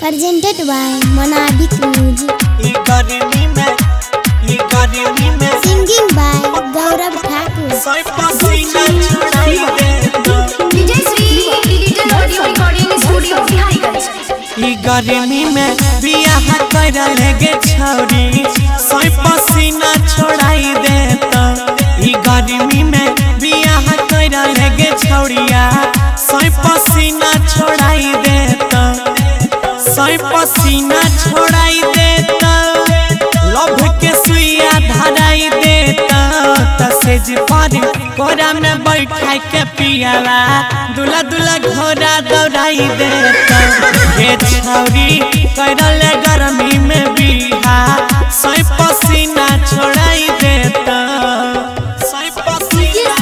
presented by Monadic Music. Singing by Gaurav Thakur. DJ Sri Digital Audio Recording Studio Bihariganj. गर्मी में बियाह कर लेगे छौरी सोई पसीना छोड़ाई देता। गर्मी में बियाह कर लेगे छौरिया सोई पसीना छोड़ाई देता। सोई पसीना छोड़ाई देता, लभ के सुइया धराई देता। तसेज पर कोरा में बैठा के पियावा दूल्हा दूल्हा घोड़ा दौड़ाई देता। ये छौरी करल गर्मी में बिहा सोई पसीना छोड़ाई देता। सोई पसीना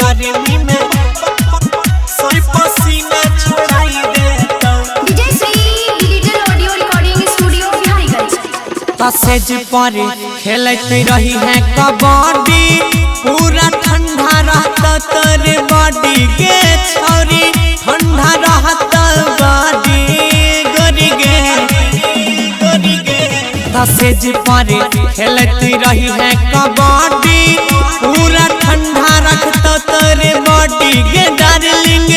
गर्मी में सोई पसीना छोड़ाई देता। DJ Sri Digital Audio Recording Studio Bihariganj. तसेज पर खेलत रही है कबड्डी, पूरा ठंडा रहता तर बॉडी के छौरी ठंडा रहता बॉडी गोरी गे। तसेज पर खेलत रही है कबड्डी, पूरा ठंडा रखता तर बॉडी गे डार्लिंग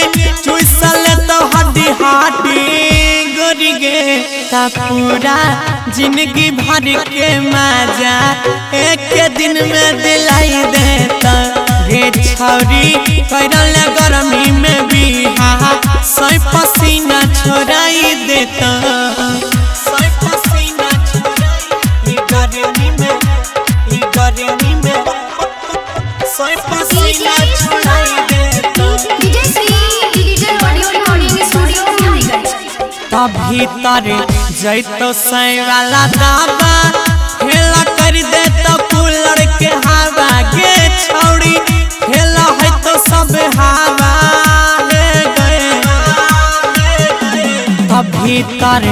चुसल तो हड्डी हड्डी गोरी गे। ता पूरा जिंदगी भर के मजा एक दिन में दिलाई देता। ये छौरी करल गर्मी में बिहा सोई पसीना छोड़ाई देता। सोई पसीना छोड़ाई गर्मी में सोई पसीना छोड़ाई देता। DJ Sri Digital Audio Recording Studio Bihariganj. भीतर जैतो सै वाला दाबा हेला कर दे तो कूलर के हवा गे छौड़ी हेला है तो सब हवा ले गए। भीतर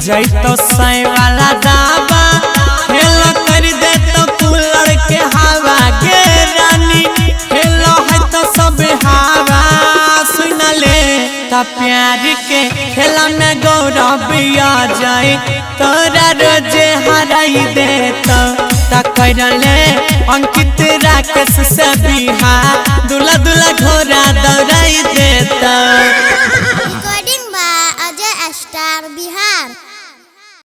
जैतो सै वाला दाबा हेला कर दे तो कूलर के हवा गे रानी हेला है तो सब हवा सुन ले। प्यार के खेला में गौरव आ जाए तोरा रोजे हराई देता। करले अंकित राकेश से बिहा दूल्हा दूल्हा घोड़ा दौड़ाई देता।